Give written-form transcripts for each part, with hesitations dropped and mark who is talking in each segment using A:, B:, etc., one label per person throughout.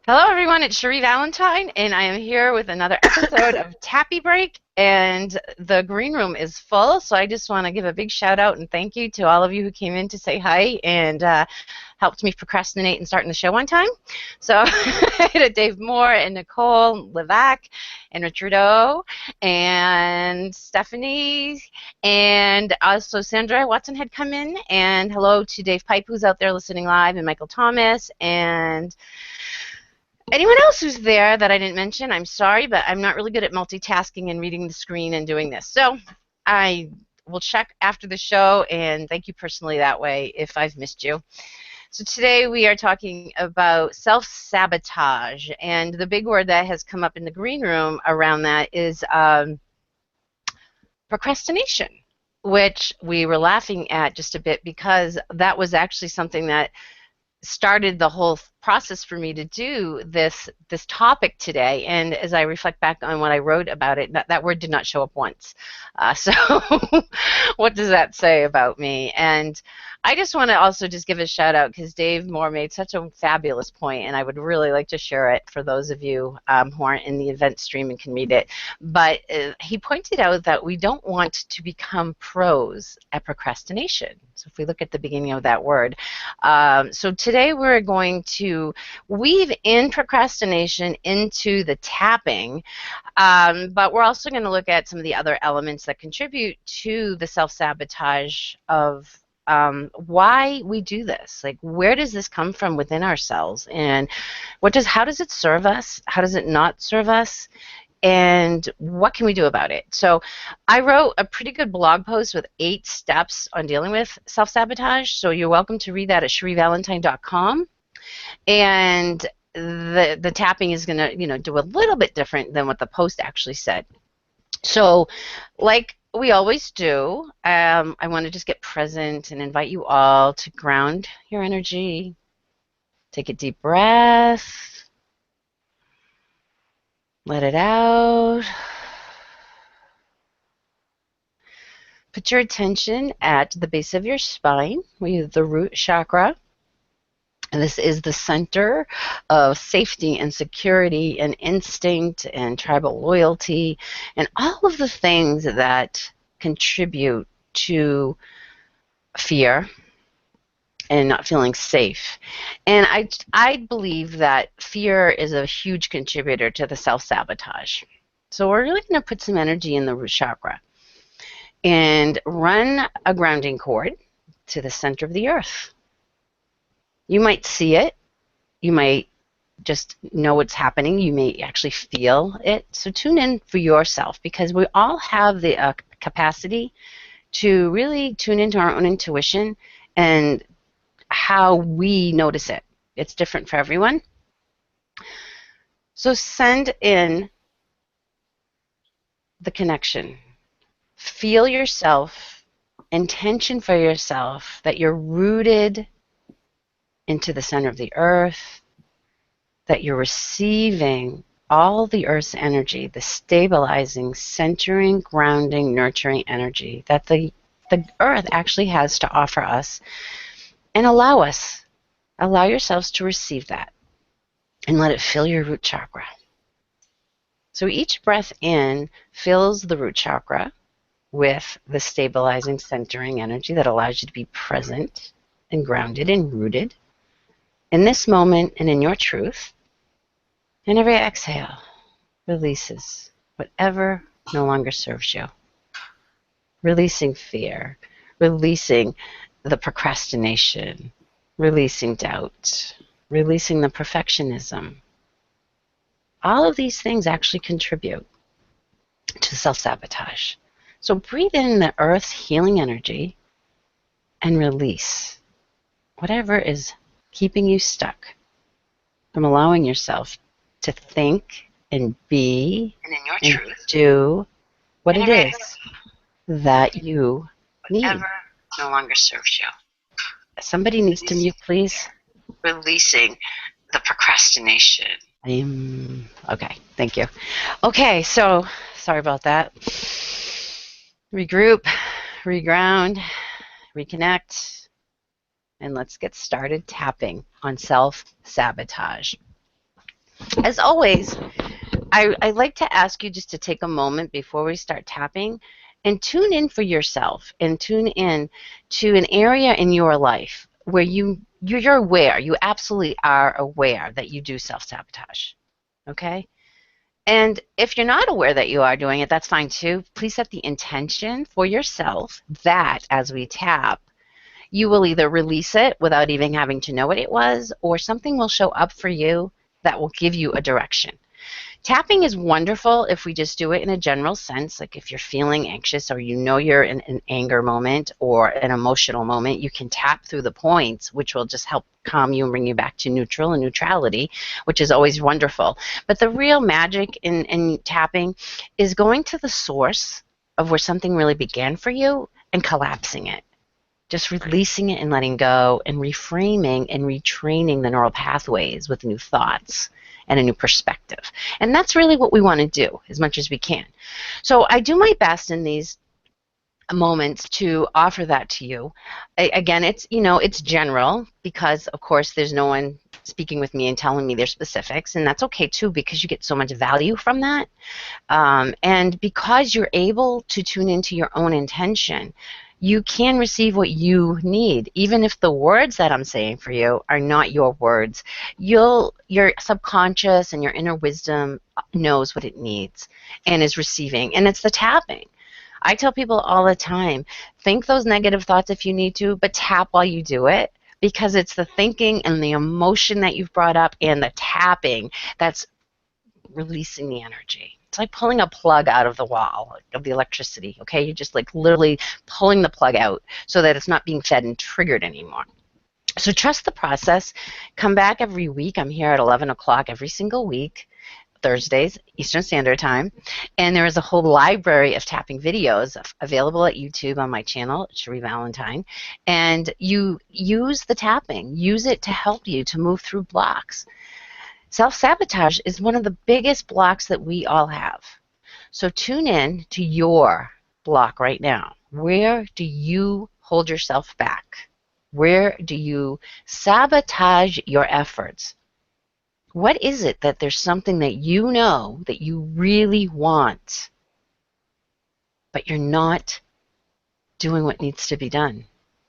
A: Hello, everyone. It's Cherie Valentine, and I am here with another episode of Tappy Break. And the green room is full, so I just want to give a big shout out and thank you to all of you who came in to say hi and helped me procrastinate and starting the show on time. So I had Dave Moore and Nicole Levac and Richard O and Stephanie and also Sandra Watson had come in. And hello to Dave Pipe, who's out there listening live, and Michael Thomas and anyone else who's there that I didn't mention. I'm sorry, but I'm not really good at multitasking and reading the screen and doing this. So I will check after the show and thank you personally that way if I've missed you. So today we are talking about self-sabotage, and the big word that has come up in the green room around that is procrastination, which we were laughing at just a bit because that was actually something that started the whole process for me to do this topic today. And as I reflect back on what I wrote about it, that word did not show up once. So what does that say about me? And I just want to also just give a shout out because Dave Moore made such a fabulous point, and I would really like to share it for those of you who aren't in the event stream and can read it. But he pointed out that we don't want to become pros at procrastination. So if we look at the beginning of that word. So today we're going to weave in procrastination into the tapping, but we're also going to look at some of the other elements that contribute to the self-sabotage of why we do this. Like, where does this come from within ourselves, and how does it serve us? How does it not serve us? And what can we do about it? So I wrote a pretty good blog post with 8 steps on dealing with self-sabotage. So you're welcome to read that at CherieValentine.com. And the tapping is going to, do a little bit different than what the post actually said. So like we always do, I want to just get present and invite you all to ground your energy. Take a deep breath. Let it out. Put your attention at the base of your spine, the root chakra. And this is the center of safety and security and instinct and tribal loyalty and all of the things that contribute to fear and not feeling safe. And I believe that fear is a huge contributor to the self-sabotage. So we're really going to put some energy in the root chakra and run a grounding cord to the center of the earth. You might see it. You might just know what's happening. You may actually feel it. So tune in for yourself, because we all have the capacity to really tune into our own intuition and how we notice it. It's different for everyone. So send in the connection. Feel yourself, intention for yourself that you're rooted into the center of the earth, that you're receiving all the earth's energy, the stabilizing, centering, grounding, nurturing energy that the earth actually has to offer us, and allow yourselves to receive that and let it fill your root chakra. So each breath in fills the root chakra with the stabilizing, centering energy that allows you to be present and grounded and rooted in this moment and in your truth. And every exhale releases whatever no longer serves you. Releasing fear, releasing the procrastination, releasing doubt, releasing the perfectionism. All of these things actually contribute to self-sabotage. So breathe in the earth's healing energy and release whatever is keeping you stuck from allowing yourself to think and be and in your truth do what it is that you need. Whatever no longer serves you. Somebody needs to mute, please. Releasing the procrastination. Okay, thank you. Okay, so sorry about that. Regroup, reground, reconnect, and let's get started tapping on self-sabotage. As always, I like to ask you just to take a moment before we start tapping and tune in for yourself and tune in to an area in your life where you're aware, you absolutely are aware that you do self-sabotage, okay? And if you're not aware that you are doing it, that's fine too. Please set the intention for yourself that as we tap, you will either release it without even having to know what it was, or something will show up for you that will give you a direction. Tapping is wonderful if we just do it in a general sense, like if you're feeling anxious or you know you're in an anger moment or an emotional moment, you can tap through the points, which will just help calm you and bring you back to neutral and neutrality, which is always wonderful. But the real magic in tapping is going to the source of where something really began for you and collapsing it. Just releasing it and letting go and reframing and retraining the neural pathways with new thoughts and a new perspective. And that's really what we want to do as much as we can. So I do my best in these moments to offer that to you. Again, it's general because of course there's no one speaking with me and telling me their specifics, and that's okay too because you get so much value from that. And because you're able to tune into your own intention, you can receive what you need, even if the words that I'm saying for you are not your words. Your subconscious and your inner wisdom knows what it needs and is receiving, and it's the tapping. I tell people all the time, think those negative thoughts if you need to, but tap while you do it, because it's the thinking and the emotion that you've brought up and the tapping that's releasing the energy. It's like pulling a plug out of the wall of the electricity, okay? You're just like literally pulling the plug out so that it's not being fed and triggered anymore. So trust the process. Come back every week. I'm here at 11 o'clock every single week, Thursdays, Eastern Standard Time. And there is a whole library of tapping videos available at YouTube on my channel, Cherie Valentine. And you use the tapping. Use it to help you to move through blocks. Self-sabotage is one of the biggest blocks that we all have. So tune in to your block right now. Where do you hold yourself back? Where do you sabotage your efforts? What is it that there's something that you know that you really want, but you're not doing what needs to be done?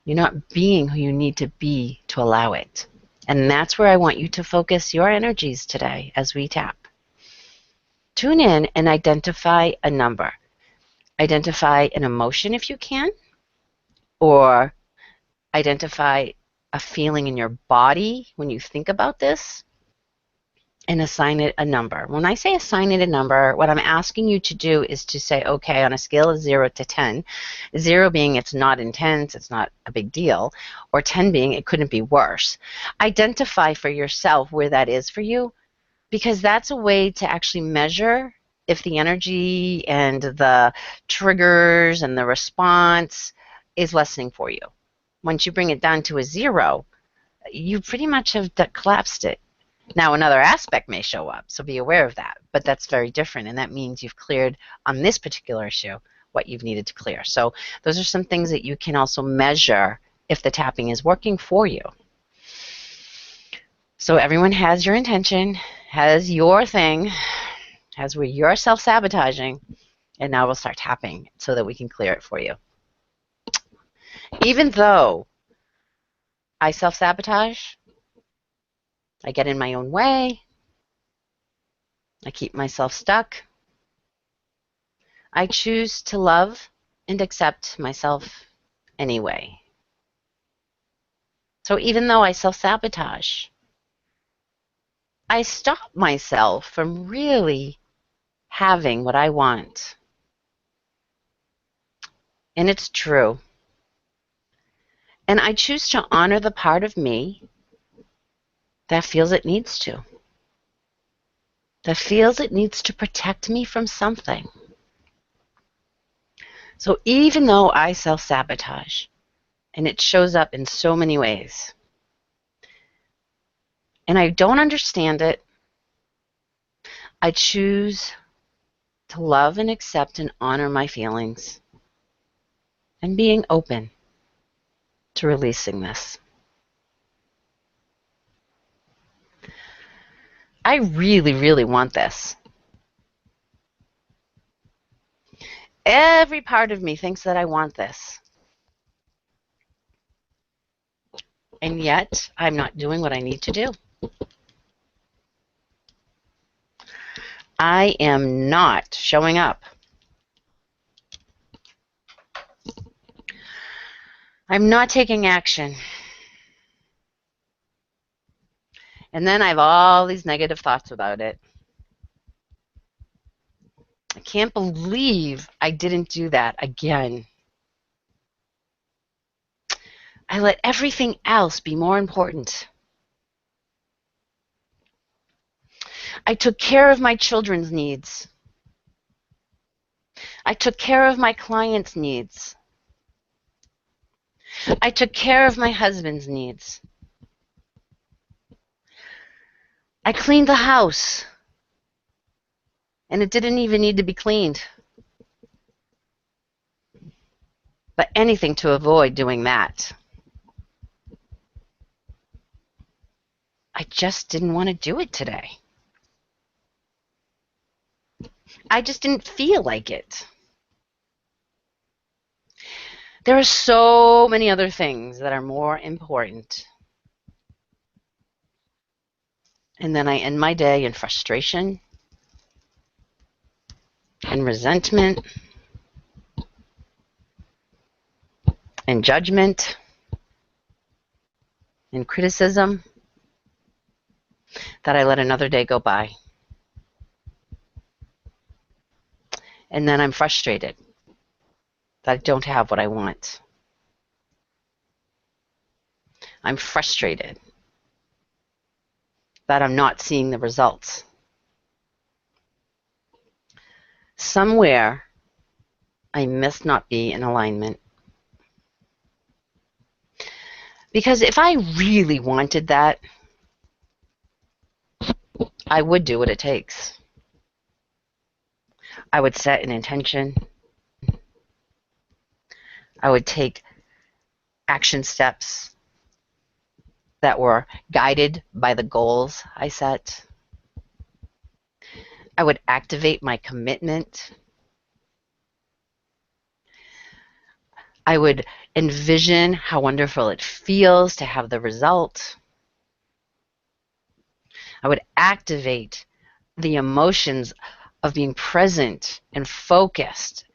A: You're not being who you need to be to allow it. And that's where I want you to focus your energies today as we tap. Tune in and identify a number. Identify an emotion if you can, or identify a feeling in your body when you think about this, and assign it a number. When I say assign it a number, what I'm asking you to do is to say, okay, on a scale of 0 to 10, 0 being it's not intense, it's not a big deal, or 10 being it couldn't be worse. Identify for yourself where that is for you, because that's a way to actually measure if the energy and the triggers and the response is lessening for you. Once you bring it down to a 0, you pretty much have collapsed it. Now another aspect may show up, so be aware of that, but that's very different, and that means you've cleared on this particular issue what you've needed to clear. So those are some things that you can also measure if the tapping is working for you. So everyone has your intention, has your thing, has where you're self-sabotaging, and now we'll start tapping so that we can clear it for you. Even though I self-sabotage, I get in my own way, I keep myself stuck, I choose to love and accept myself anyway. So even though I self-sabotage, I stop myself from really having what I want. And it's true. And I choose to honor the part of me that feels it needs to. That feels it needs to protect me from something. So even though I self-sabotage, and it shows up in so many ways, and I don't understand it, I choose to love and accept and honor my feelings and being open to releasing this. I really, really want this. Every part of me thinks that I want this. And yet, I'm not doing what I need to do. I am not showing up. I'm not taking action. And then I have all these negative thoughts about it. I can't believe I didn't do that again. I let everything else be more important. I took care of my children's needs. I took care of my clients' needs. I took care of my husband's needs. I cleaned the house, and it didn't even need to be cleaned. But anything to avoid doing that. I just didn't want to do it today. I just didn't feel like it. There are so many other things that are more important. And then I end my day in frustration and resentment and judgment and criticism that I let another day go by. And then I'm frustrated that I don't have what I want. I'm frustrated that I'm not seeing the results. Somewhere, I must not be in alignment. Because if I really wanted that, I would do what it takes. I would set an intention. I would take action steps that were guided by the goals I set. I would activate my commitment. I would envision how wonderful it feels to have the result. I would activate the emotions of being present and focused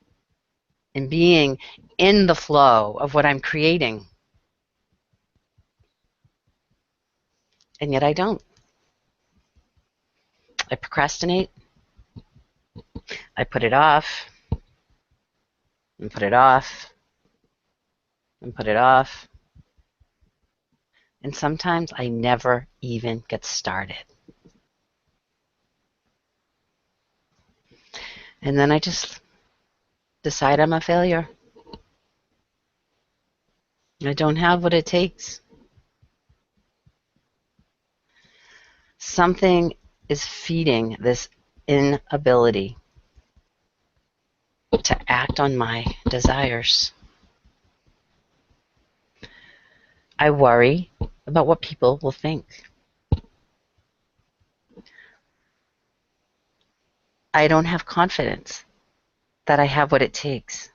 A: and being in the flow of what I'm creating. And yet I don't. I procrastinate. I put it off and put it off and put it off. And sometimes I never even get started. And then I just decide I'm a failure. I don't have what it takes. Something is feeding this inability to act on my desires. I worry about what people will think. I don't have confidence that I have what it takes.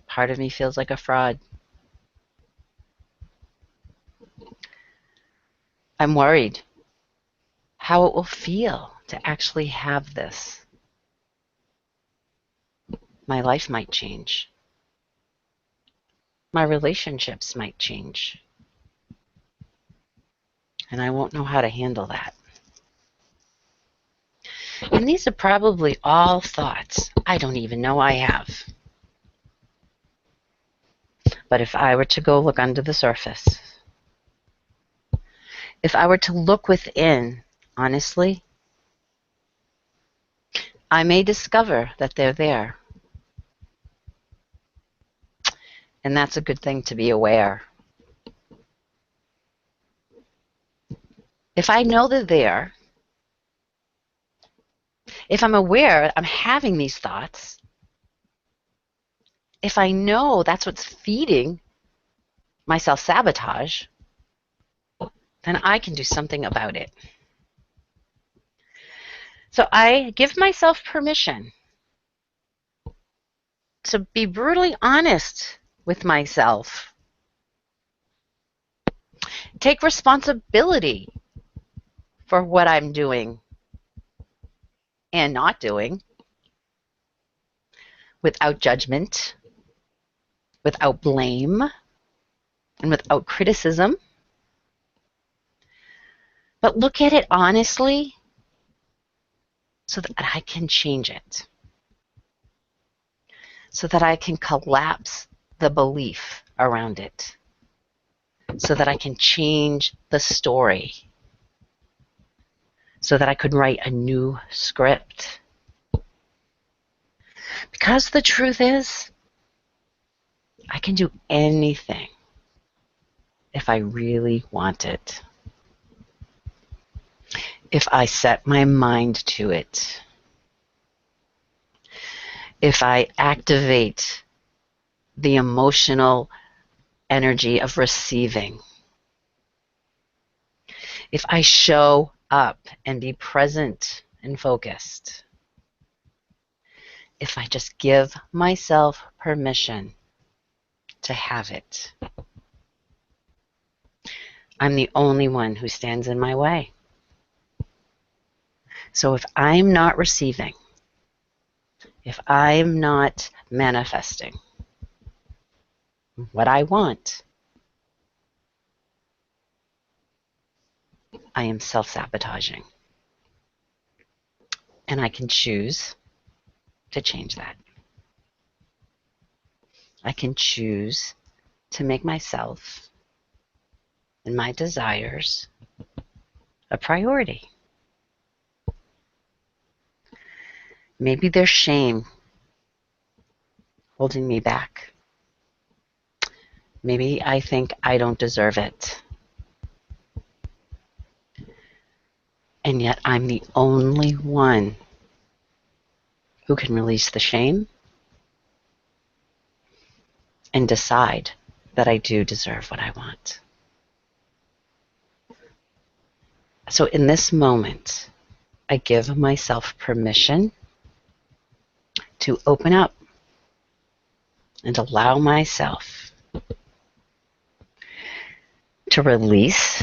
A: Part of me feels like a fraud. I'm worried how it will feel to actually have this. My life might change. My relationships might change. And I won't know how to handle that. And these are probably all thoughts I don't even know I have. But if I were to go look under the surface, if I were to look within, honestly, I may discover that they're there. And that's a good thing to be aware. If I know they're there, if I'm aware I'm having these thoughts, if I know that's what's feeding my self-sabotage, then I can do something about it. So I give myself permission to be brutally honest with myself. Take responsibility for what I'm doing and not doing without judgment, without blame, and without criticism. But look at it honestly so that I can change it, so that I can collapse the belief around it, so that I can change the story, so that I could write a new script. Because the truth is, I can do anything if I really want it. If I set my mind to it. If I activate the emotional energy of receiving. If I show up and be present and focused. If I just give myself permission to have it. I'm the only one who stands in my way. So if I'm not receiving, if I'm not manifesting what I want, I am self-sabotaging. And I can choose to change that. I can choose to make myself and my desires a priority. Maybe there's shame holding me back. Maybe I think I don't deserve it. And yet I'm the only one who can release the shame and decide that I do deserve what I want. So in this moment, I give myself permission to open up and allow myself to release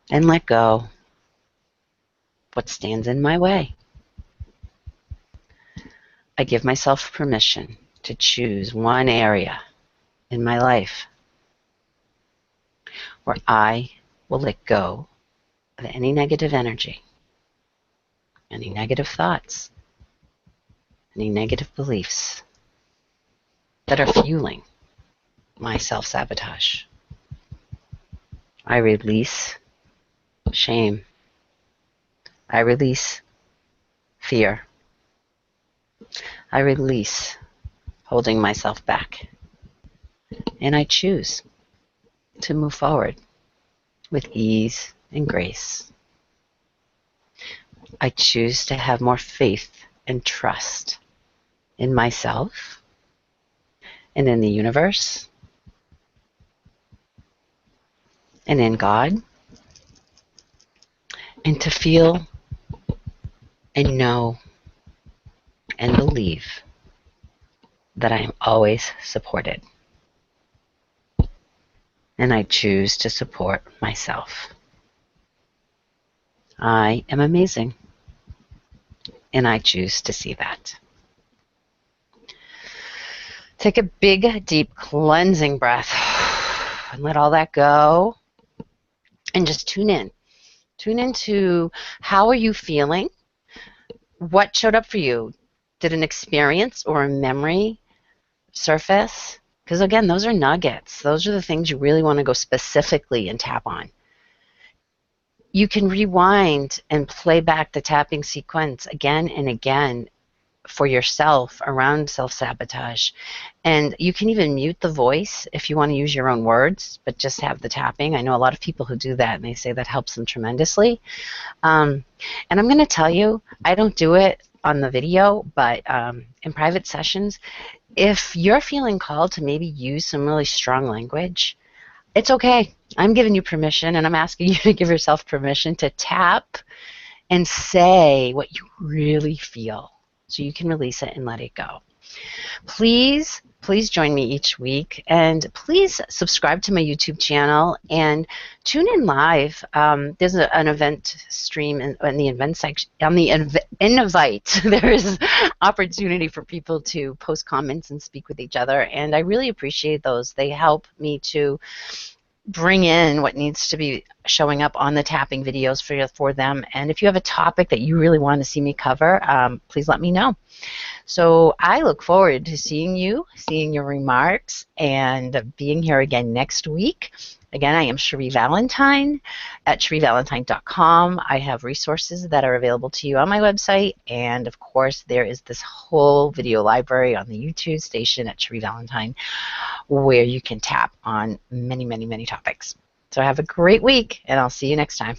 A: and let go what stands in my way. I give myself permission to choose one area in my life where I will let go of any negative energy, any negative thoughts, any negative beliefs that are fueling my self-sabotage. I release shame. I release fear. I release holding myself back. And I choose to move forward with ease and grace. I choose to have more faith and trust in myself and in the universe and in God, and to feel and know and believe that I am always supported. And I choose to support myself. I am amazing, and I choose to see that. Take a big, deep cleansing breath and let all that go. And just tune in. Tune into how are you feeling? What showed up for you? Did an experience or a memory surface? Because again, those are nuggets. Those are the things you really want to go specifically and tap on. You can rewind and play back the tapping sequence again and again for yourself around self-sabotage. And you can even mute the voice if you want to use your own words, but just have the tapping. I know a lot of people who do that, and they say that helps them tremendously. And I'm going to tell you, I don't do it on the video, but in private sessions, if you're feeling called to maybe use some really strong language, it's okay. I'm giving you permission, and I'm asking you to give yourself permission to tap and say what you really feel so you can release it and let it go. Please join me each week, and please subscribe to my YouTube channel and tune in live. There's an event stream in the event section. On the invite, there is opportunity for people to post comments and speak with each other, and I really appreciate those. They help me to bring in what needs to be showing up on the tapping videos for them. And if you have a topic that you really want to see me cover, please let me know. So I look forward to seeing you, seeing your remarks, and being here again next week. Again, I am Cherie Valentine at CherieValentine.com. I have resources that are available to you on my website. And of course, there is this whole video library on the YouTube station at Cherie Valentine where you can tap on many, many, many topics. So have a great week, and I'll see you next time.